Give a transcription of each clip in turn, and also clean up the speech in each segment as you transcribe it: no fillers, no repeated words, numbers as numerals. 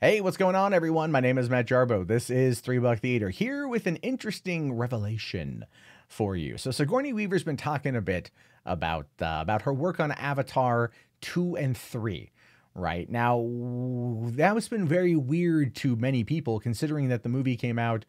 Hey, what's going on, everyone? My name is Matt Jarbo. This is Three Buck Theater, here with an interesting revelation for you. So Sigourney Weaver's been talking a bit about her work on Avatar 2 and 3. Right now, that has been very weird to many people, considering that the movie came out,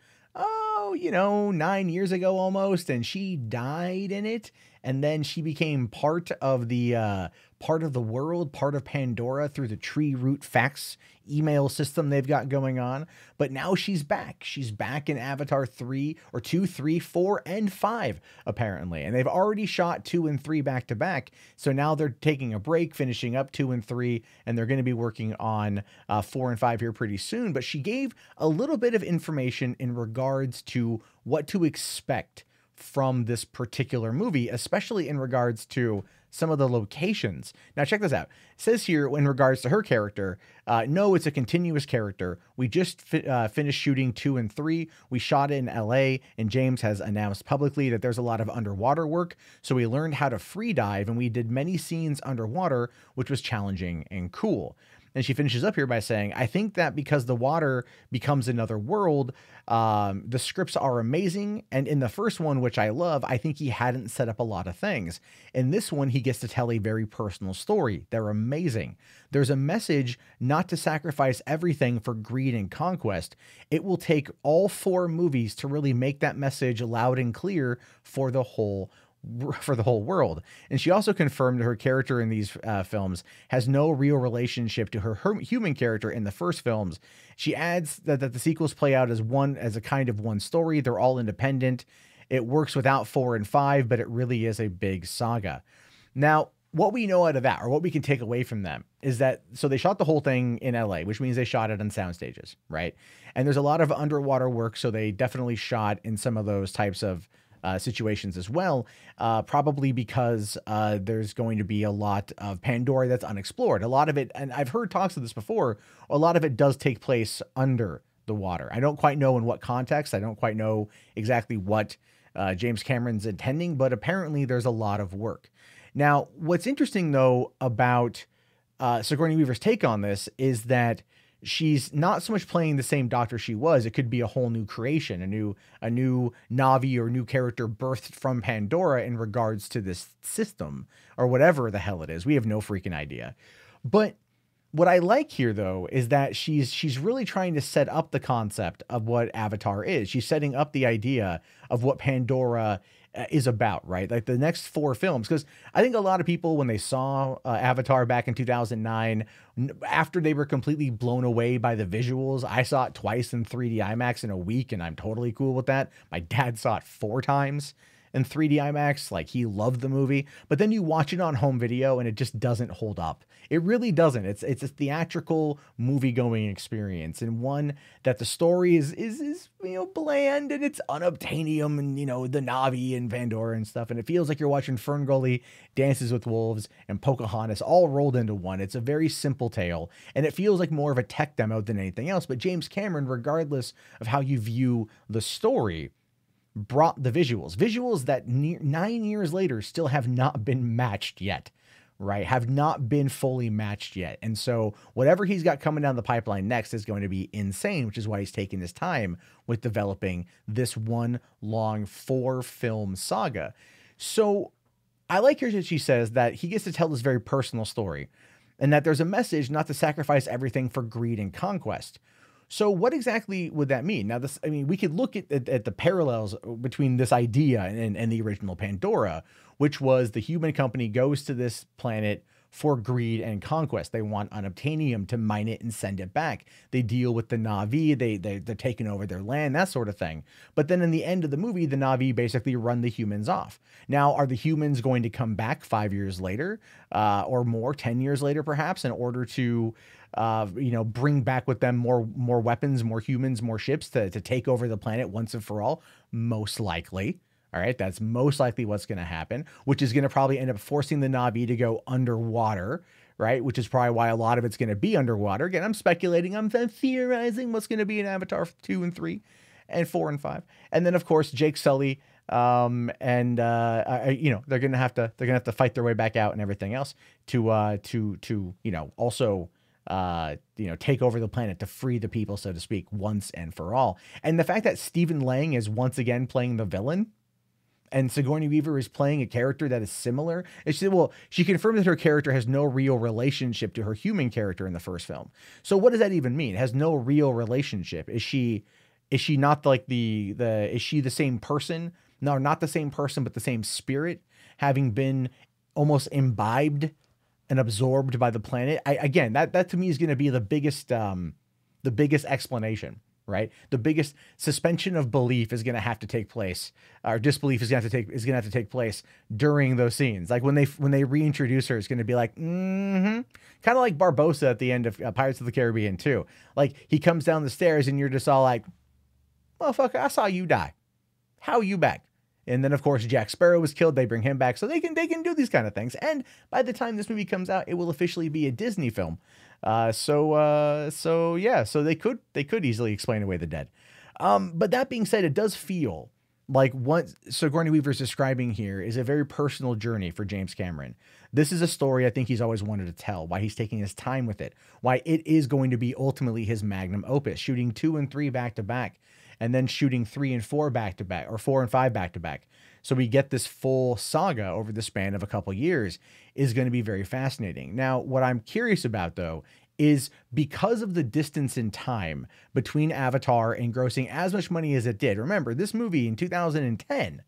9 years ago almost, and she died in it, and then she became part of the world, part of Pandora through the tree root fax email system they've got going on. But now she's back. She's back in Avatar 3 or 2, 3, 4, and 5, apparently. And they've already shot 2 and 3 back to back. So now they're taking a break, finishing up 2 and 3, and they're going to be working on 4 and 5 here pretty soon. But she gave a little bit of information in regards to what to expect from this particular movie, especially in regards to some of the locations. Now, check this out. It says here, in regards to her character, no, it's a continuous character. We just finished shooting 2 and 3. We shot it in LA, and James has announced publicly that there's a lot of underwater work. So we learned how to free dive, and we did many scenes underwater, which was challenging and cool. And she finishes up here by saying, I think that because the water becomes another world, the scripts are amazing. And in the first one, which I love, I think he hadn't set up a lot of things. In this one, he gets to tell a very personal story. They're amazing. There's a message not to sacrifice everything for greed and conquest. It will take all 4 movies to really make that message loud and clear for the whole world. And she also confirmed that her character in these films has no real relationship to her human character in the first films. She adds that the sequels play out as a kind of one story. They're all independent. It works without 4 and 5, but it really is a big saga. Now, what we know out of that, or what we can take away from them, is that, so they shot the whole thing in LA, which means they shot it on sound stages, right? And there's a lot of underwater work, so they definitely shot in some of those types of situations as well, probably because there's going to be a lot of Pandora that's unexplored. A lot of it, and I've heard talks of this before, a lot of it does take place under the water. I don't quite know in what context. I don't quite know exactly what James Cameron's intending, but apparently there's a lot of work. Now, what's interesting, though, about Sigourney Weaver's take on this is that she's not so much playing the same Doctor she was. It could be a whole new creation, a new Na'vi or new character birthed from Pandora in regards to this system or whatever the hell it is. We have no freaking idea. But what I like here, though, is that she's really trying to set up the concept of what Avatar is. She's setting up the idea of what Pandora is about, right? Like the next 4 films, because I think a lot of people, when they saw Avatar back in 2009, after they were completely blown away by the visuals, I saw it twice in 3D IMAX in a week, and I'm totally cool with that. My dad saw it 4 times in 3D IMAX. Like, he loved the movie, but then you watch it on home video and it just doesn't hold up. It really doesn't. It's a theatrical movie going experience, and one that the story is bland, and it's unobtainium, and the Na'vi and Pandora and stuff, and it feels like you're watching Ferngully, Dances with Wolves, and Pocahontas all rolled into one. It's a very simple tale, and it feels like more of a tech demo than anything else. But James Cameron, regardless of how you view the story, brought the visuals that 9 years later still have not been matched yet, right? Have not been fully matched yet. And so whatever he's got coming down the pipeline next is going to be insane, which is why he's taking his time with developing this one long 4-film saga. So I like here that she says that he gets to tell this very personal story, and that there's a message not to sacrifice everything for greed and conquest. So what exactly would that mean? Now, we could look at the parallels between this idea and the original Pandora, which was the human company goes to this planet for greed and conquest. They want unobtainium to mine it and send it back. They deal with the Na'vi. They're taking over their land, that sort of thing. But then in the end of the movie, the Na'vi basically run the humans off. Now, are the humans going to come back 5 years later, or more, 10 years later, perhaps, in order to bring back with them more weapons, more humans, more ships to take over the planet once and for all? Most likely. All right, that's most likely what's going to happen, which is going to probably end up forcing the Na'vi to go underwater, right? Which is probably why a lot of it's going to be underwater. Again, I'm speculating, I'm theorizing what's going to be in Avatar 2 and 3 and 4 and 5. And then, of course, Jake Sully, they're going to have to fight their way back out and everything else to also take over the planet to free the people, so to speak, once and for all. And the fact that Stephen Lang is once again playing the villain, and Sigourney Weaver is playing a character that is similar. And she confirmed that her character has no real relationship to her human character in the first film. So what does that even mean? It has no real relationship. Is she not like is she the same person? No, not the same person, but the same spirit, having been almost imbibed and absorbed by the planet. Again, that to me is going to be the biggest explanation. Right, the biggest suspension of belief is going to have to take place, or disbelief is going to have to take place during those scenes. Like when they reintroduce her, it's going to be like, kind of like Barbossa at the end of Pirates of the Caribbean 2. Like he comes down the stairs and you're just all like, "Motherfucker, I saw you die. How are you back?" And then of course Jack Sparrow was killed. They bring him back, so they can do these kind of things. And by the time this movie comes out, it will officially be a Disney film. So they could easily explain away the dead. But that being said, it does feel like what Sigourney Weaver is describing here is a very personal journey for James Cameron. This is a story I think he's always wanted to tell, why he's taking his time with it, why it is going to be ultimately his magnum opus, shooting 2 and 3 back to back, and then shooting 3 and 4 back to back, or 4 and 5 back to back. So we get this full saga over the span of a couple years is going to be very fascinating. Now, what I'm curious about, though, is because of the distance in time between Avatar and grossing as much money as it did. Remember, this movie in 2010,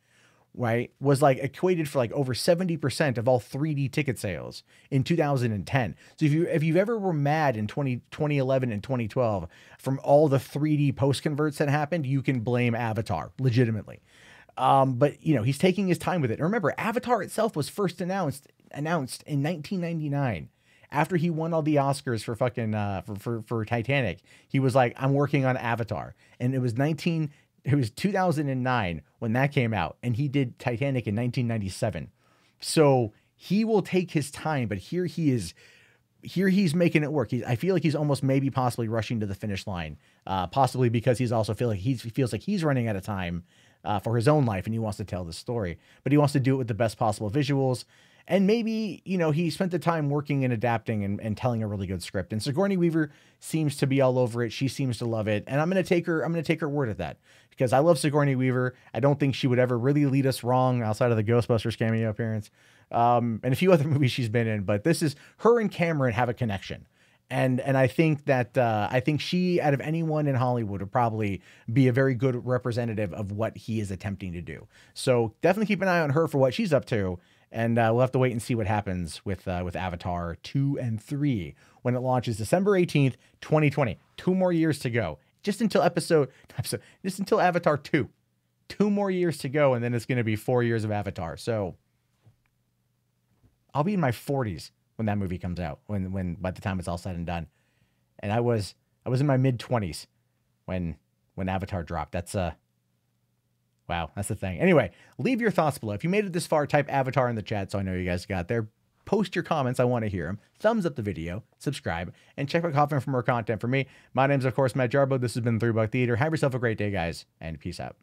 right, was like equated for like over 70% of all 3D ticket sales in 2010. So if you've ever were mad in 2011 and 2012 from all the 3D post converts that happened, you can blame Avatar legitimately. But he's taking his time with it. And remember, Avatar itself was first announced in 1999. After he won all the Oscars for fucking for Titanic, he was like, "I'm working on Avatar," and it was 2009 when that came out, and he did Titanic in 1997. So he will take his time, but here he's making it work. I feel like he's almost maybe possibly rushing to the finish line, possibly because he feels like he's running out of time for his own life, and he wants to tell the story, but he wants to do it with the best possible visuals. And maybe, he spent the time working and adapting and telling a really good script. And Sigourney Weaver seems to be all over it. She seems to love it. And I'm going to take her word at that, because I love Sigourney Weaver. I don't think she would ever really lead us wrong outside of the Ghostbusters cameo appearance. And a few other movies she's been in, but this is her and Cameron have a connection. And I think that, she, out of anyone in Hollywood, would probably be a very good representative of what he is attempting to do. So definitely keep an eye on her for what she's up to. And we'll have to wait and see what happens with Avatar 2 and 3 when it launches December 18th, 2020. 2 more years to go. Just until Avatar 2. 2 more years to go, and then it's going to be 4 years of Avatar. So I'll be in my 40s when that movie comes out, when by the time it's all said and done. And I was in my mid-20s when Avatar dropped. Wow, that's the thing. Anyway, leave your thoughts below. If you made it this far, type Avatar in the chat so I know you guys got there. Post your comments. I want to hear them. Thumbs up the video, subscribe, and check my Coffin for more content. For me, my name's, of course, Matt Jarbo. This has been 3 Buck Theater. Have yourself a great day, guys, and peace out.